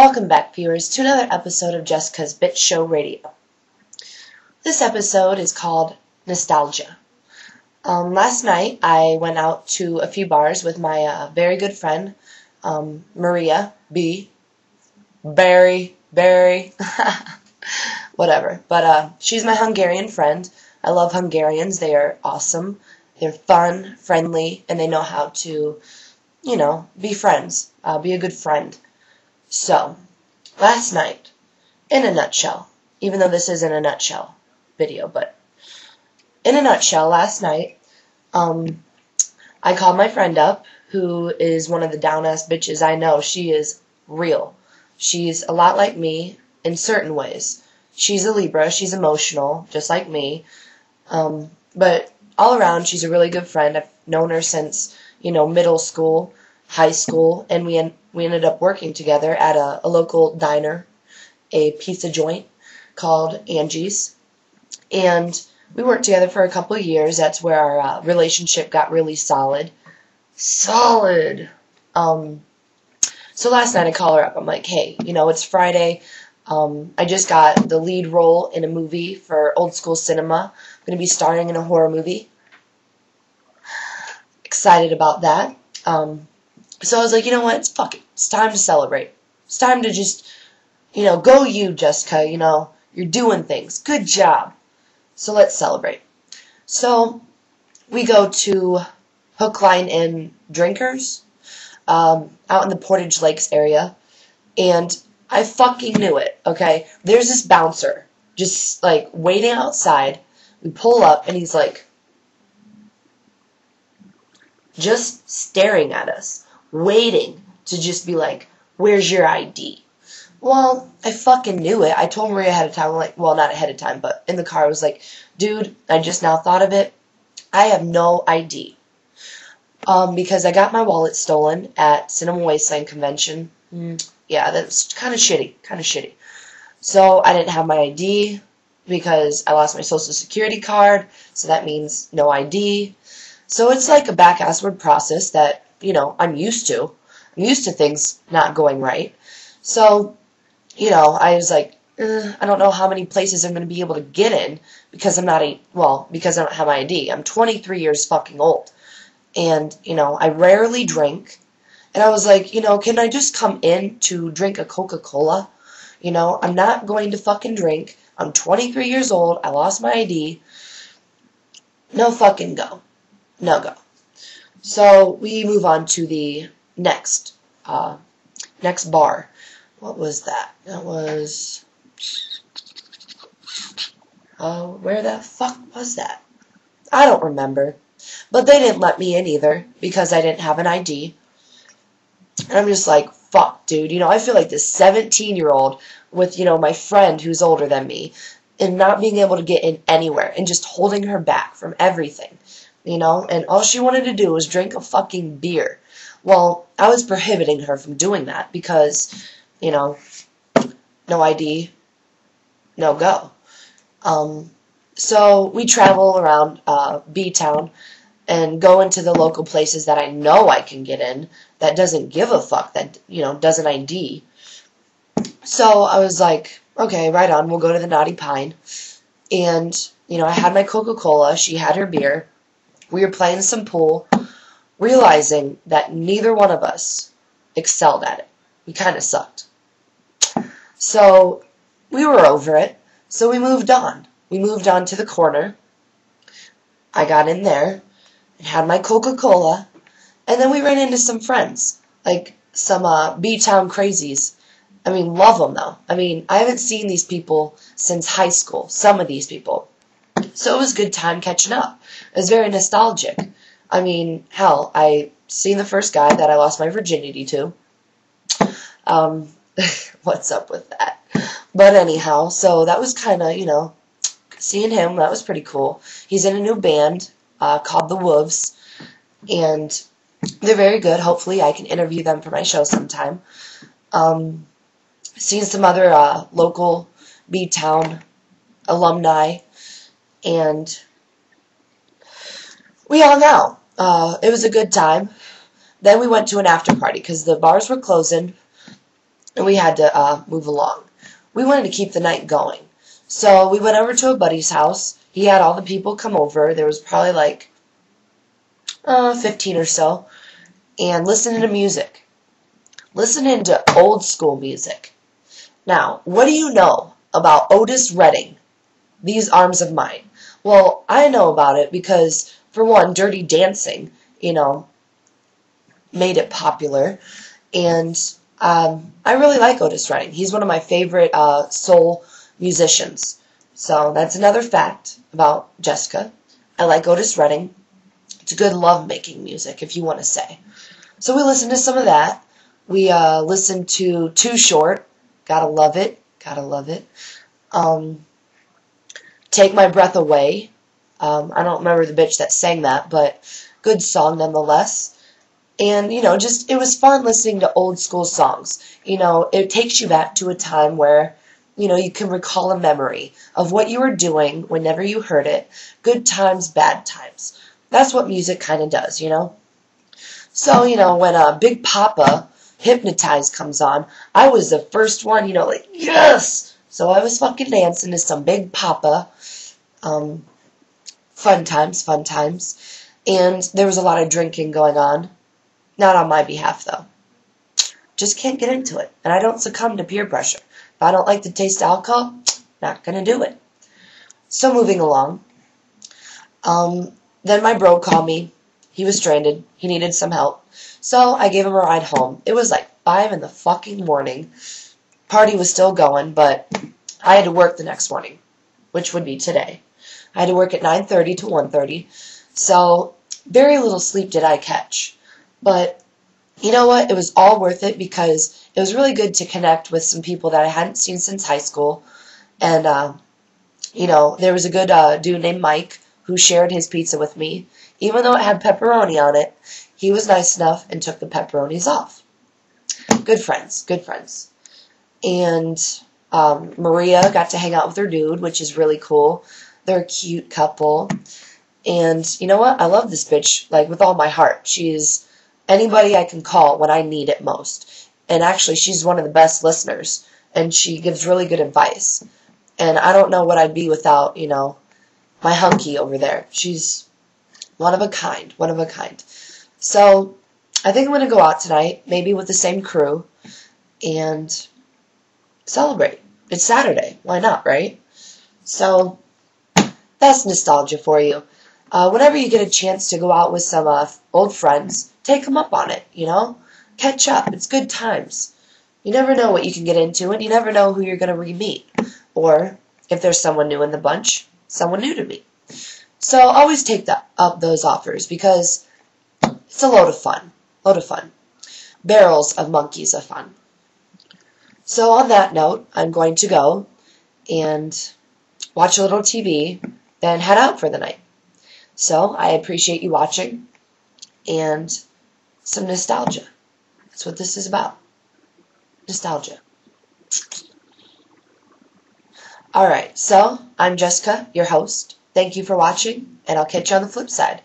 Welcome back, viewers, to another episode of Jessica's Bitch Show Radio. This episode is called Nostalgia. Last night, I went out to a few bars with my very good friend, Maria B. Barry, whatever. But she's my Hungarian friend. I love Hungarians. They are awesome. They're fun, friendly, and they know how to, be friends. Be a good friend. So, last night, in a nutshell, even though this isn't a nutshell video, but in a nutshell, last night, I called my friend up, who is one of the down-ass bitches I know. She is real. She's a lot like me in certain ways. She's a Libra. She's emotional, just like me. But all around, she's a really good friend. I've known her since, middle school, high school, and we ended up working together at a local diner, a pizza joint called Angie's. And we worked together for a couple of years. That's where our relationship got really solid. So last night I call her up. I'm like, hey, it's Friday. I just got the lead role in a movie for Old School Cinema. I'm going to be starring in a horror movie. Excited about that. So I was like, you know what? Fuck it. It's time to celebrate. It's time to just, go you, Jessica. You're doing things. Good job. So let's celebrate. So we go to Hook, Line, and Drinkers out in the Portage Lakes area. And I fucking knew it, okay? There's this bouncer just, waiting outside. We pull up, and he's, just staring at us. Waiting to just be like, where's your ID? Well, I fucking knew it. I told Maria ahead of time. Well, not ahead of time, but in the car I was like, dude, I just now thought of it. I have no ID. Because I got my wallet stolen at Cinema Wasteland Convention. Yeah, that's kind of shitty. So I didn't have my ID because I lost my social security card. So that means no ID. So it's like a back-assward process that, I'm used to. I'm used to things not going right. So, I was like, I don't know how many places I'm going to be able to get in because because I don't have my ID. I'm 23 years fucking old. And, I rarely drink. And I was like, can I just come in to drink a Coca-Cola? I'm not going to fucking drink. I'm 23 years old. I lost my ID. No fucking go. No go. So we move on to the next bar. What was that? That was, where the fuck was that? I don't remember. But they didn't let me in either because I didn't have an ID. And I'm just like, fuck, dude. I feel like this 17-year-old with, my friend who's older than me and not being able to get in anywhere and just holding her back from everything. And all she wanted to do was drink a fucking beer. Well, I was prohibiting her from doing that because, no ID, no go. So we travel around B-Town and go into the local places that I know I can get in that doesn't give a fuck, that, doesn't ID. So I was like, okay, right on, we'll go to the Naughty Pine. And, I had my Coca-Cola, she had her beer. We were playing some pool, realizing that neither one of us excelled at it. We kind of sucked. So we were over it. So we moved on. We moved on to the corner. I got in there and had my Coca-Cola. And then we ran into some friends, some B-Town crazies. Love them, though. I haven't seen these people since high school, some of these people. So it was a good time catching up. It was very nostalgic. Hell, I seen the first guy that I lost my virginity to. What's up with that? But anyhow, so that was kind of, seeing him, that was pretty cool. He's in a new band called The Wolves, and they're very good. Hopefully I can interview them for my show sometime. Seen some other local B-Town alumni, and we hung out. It was a good time. Then we went to an after party because the bars were closing. and we had to move along. We wanted to keep the night going. So we went over to a buddy's house. He had all the people come over. There was probably like 15 or so. And listening to music. Listening to old school music. Now, what do you know about Otis Redding, These Arms of Mine? Well, I know about it because, for one, Dirty Dancing, made it popular. And I really like Otis Redding. He's one of my favorite soul musicians. So that's another fact about Jessica. I like Otis Redding. It's good love-making music, if you want to say. So we listened to some of that. We listened to Too Short. Gotta love it. Gotta love it. Take My Breath Away. I don't remember the bitch that sang that, but good song nonetheless. And, just, it was fun listening to old school songs. It takes you back to a time where, you can recall a memory of what you were doing whenever you heard it. Good times, bad times. That's what music kind of does, So, when Big Papa Hypnotize comes on, I was the first one, like, yes! So I was fucking dancing to some Big Papa. Fun times, fun times. And there was a lot of drinking going on. Not on my behalf, though. Just can't get into it. And I don't succumb to peer pressure. If I don't like the taste of alcohol, not gonna do it. So moving along. Then my bro called me. He was stranded. He needed some help. So I gave him a ride home. It was like 5 in the fucking morning. Party was still going, but I had to work the next morning, which would be today. I had to work at 9:30 to 1:30. So very little sleep did I catch. But you know what? It was all worth it because it was really good to connect with some people that I hadn't seen since high school. And, there was a good dude named Mike who shared his pizza with me. Even though it had pepperoni on it, he was nice enough and took the pepperonis off. Good friends, good friends. And Maria got to hang out with her dude, which is really cool. They're a cute couple. And you know what? I love this bitch, like, with all my heart. She's anybody I can call when I need it most. And actually, she's one of the best listeners. And she gives really good advice. And I don't know what I'd be without, my hunky over there. She's one of a kind, one of a kind. So, I think I'm going to go out tonight, maybe with the same crew, and celebrate. It's Saturday. Why not, right? So, that's nostalgia for you. Whenever you get a chance to go out with some old friends, take them up on it, Catch up. It's good times. You never know what you can get into, and you never know who you're going to re-meet. Or, if there's someone new in the bunch, someone new to meet. So, always take up those offers, because it's a load of fun. Load of fun. Barrels of monkeys of fun. So, on that note, I'm going to go and watch a little TV, then head out for the night. So, I appreciate you watching, and some nostalgia. That's what this is about. Nostalgia. Alright, so, I'm Jessica, your host. Thank you for watching, and I'll catch you on the flip side.